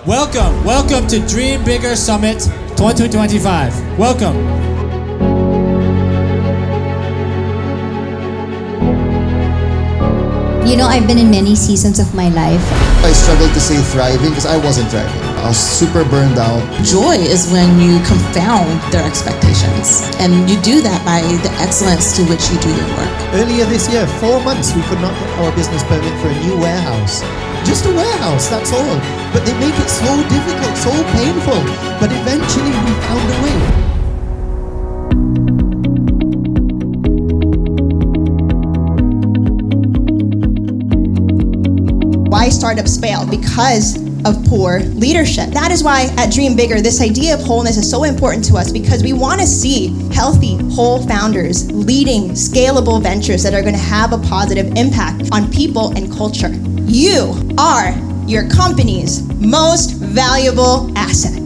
Welcome to Dream Bigger Summit 2025. Welcome. You know, I've been in many seasons of my life. I struggled to say thriving because I wasn't thriving. I was super burned out. Joy is when you confound their expectations. And you do that by the excellence to which you do your work. Earlier this year, 4 months, we could not get our business permit for a new warehouse. Just a warehouse, that's all. But they make it so difficult, so painful. But eventually we found a way. Why startups fail? Because of poor leadership. That is why at Dream Bigger, this idea of wholeness is so important to us, because we want to see healthy, whole founders leading scalable ventures that are going to have a positive impact on people and culture. You are your company's most valuable asset.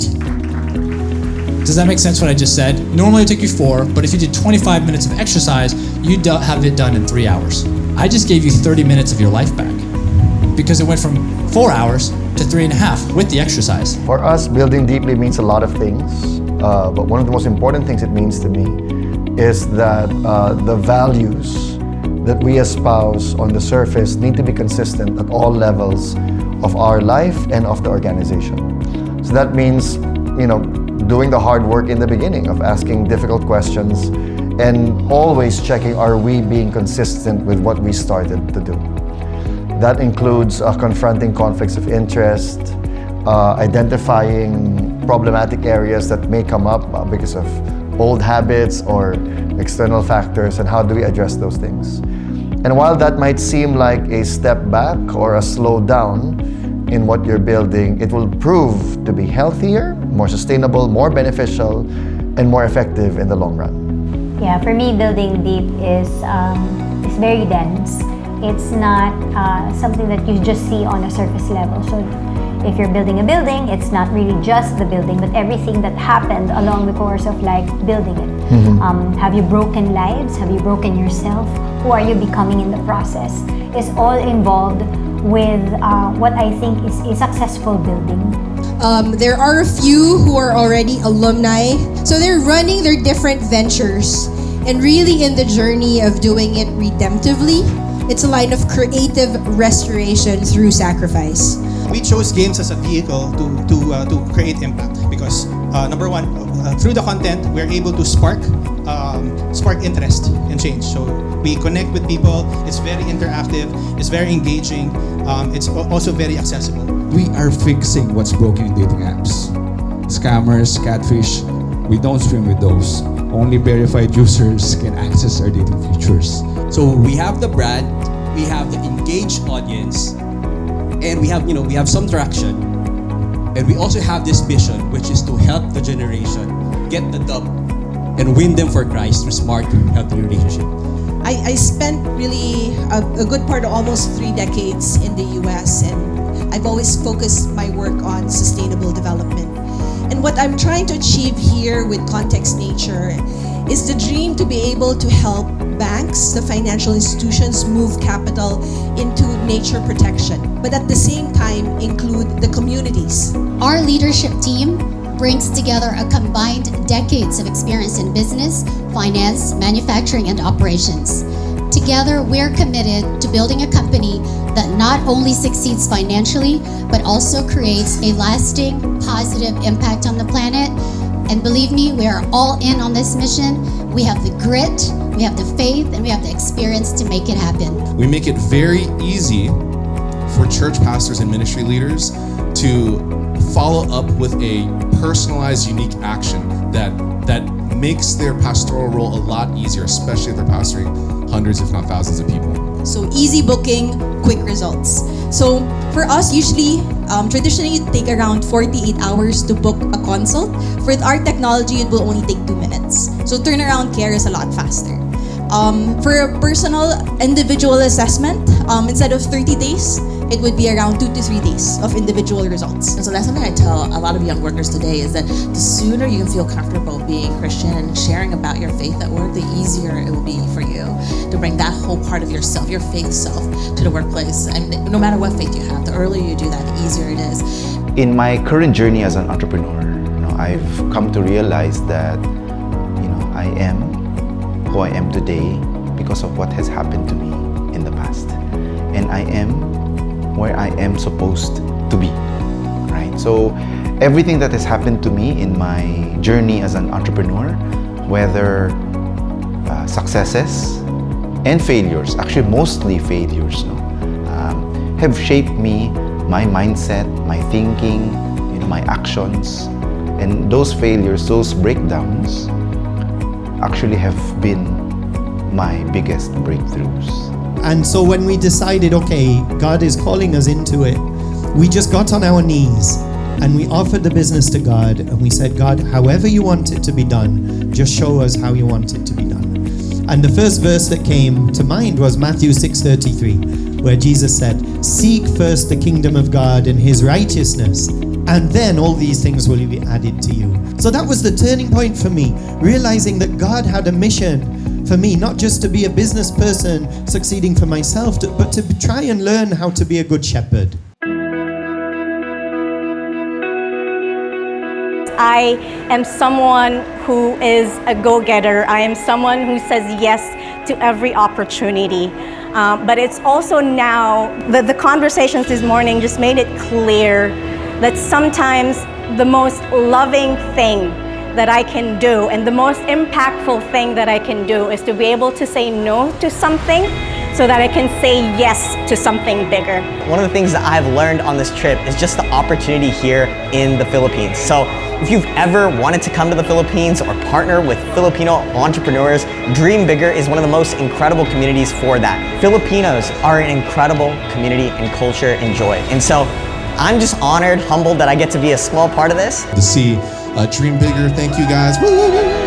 Does that make sense what I just said? Normally it took you 4, but if you did 25 minutes of exercise, you'd have it done in 3 hours. I just gave you 30 minutes of your life back because it went from 4 hours to 3.5 with the exercise. For us, building deeply means a lot of things, but one of the most important things it means to me is that the values that we espouse on the surface need to be consistent at all levels of our life and of the organization. So that means, doing the hard work in the beginning of asking difficult questions and always checking, are we being consistent with what we started to do? That includes confronting conflicts of interest, identifying problematic areas that may come up because of old habits or external factors, and how do we address those things. And while that might seem like a step back or a slowdown in what you're building, it will prove to be healthier, more sustainable, more beneficial, and more effective in the long run. Yeah, for me, building deep is very dense. It's not something that you just see on a surface level. So if you're building a building, it's not really just the building, but everything that happened along the course of building it. Mm-hmm. Have you broken lives? Have you broken yourself? Who are you becoming in the process? Is all involved with what I think is a successful building. There are a few who are already alumni, so they're running their different ventures and really in the journey of doing it redemptively. It's a line of creative restoration through sacrifice. We chose games as a vehicle to create impact because number one, through the content, we're able to spark interest and change. So we connect with people. It's very interactive. It's very engaging. It's also very accessible. We are fixing what's broken in dating apps. Scammers, catfish, we don't swim with those. Only verified users can access our dating features. So we have the brand, we have the engaged audience, and we have some traction. And we also have this vision, which is to help the generation get the dub and win them for Christ through smart, healthy relationship. I spent really a good part of almost 3 decades in the US, and I've always focused my work on sustainable development. And what I'm trying to achieve here with Context Nature is the dream to be able to help banks, the financial institutions, move capital into nature protection, but at the same time include the communities. Our leadership team brings together a combined decades of experience in business, finance, manufacturing, and operations. Together, we're committed to building a company that not only succeeds financially, but also creates a lasting, positive impact on the planet. And believe me, we are all in on this mission. We have the grit, we have the faith, and we have the experience to make it happen. We make it very easy for church pastors and ministry leaders to follow up with a personalized, unique action that makes their pastoral role a lot easier, especially if they're pastoring hundreds, if not thousands of people. So easy booking, quick results. So for us, usually, traditionally, it take around 48 hours to book a consult. For our technology, it will only take 2 minutes. So turnaround care is a lot faster. For a personal individual assessment, instead of 30 days, it would be around 2 to 3 days of individual results. And so that's something I tell a lot of young workers today is that the sooner you can feel comfortable being Christian and sharing about your faith at work, the easier it will be for you to bring that whole part of yourself, your faith self, to the workplace. And no matter what faith you have, the earlier you do that, the easier it is. In my current journey as an entrepreneur, I've come to realize that I am who I am today because of what has happened to me in the past, and I am where I am supposed to be. Right? So everything that has happened to me in my journey as an entrepreneur, whether successes and failures, actually mostly failures, have shaped me, my mindset, my thinking, my actions. And those failures, those breakdowns, actually have been my biggest breakthroughs. And so when we decided, okay, God is calling us into it, we just got on our knees and we offered the business to God, and we said, God, however you want it to be done, just show us how you want it to be done. And the first verse that came to mind was Matthew 6:33, where Jesus said, seek first the kingdom of God and his righteousness, and then all these things will be added to you. So that was the turning point for me, realizing that God had a mission for me, not just to be a business person succeeding for myself, but to try and learn how to be a good shepherd. I am someone who is a go-getter. I am someone who says yes to every opportunity. But it's also now that the conversations this morning just made it clear that sometimes the most loving thing that I can do and the most impactful thing that I can do is to be able to say no to something so that I can say yes to something bigger. One of the things that I've learned on this trip is just the opportunity here in the Philippines. So if you've ever wanted to come to the Philippines or partner with Filipino entrepreneurs, Dream Bigger is one of the most incredible communities for that. Filipinos are an incredible community and culture and joy. And so I'm just honored, humbled that I get to be a small part of this. To see Dream Bigger, thank you guys. Woo, woo, woo.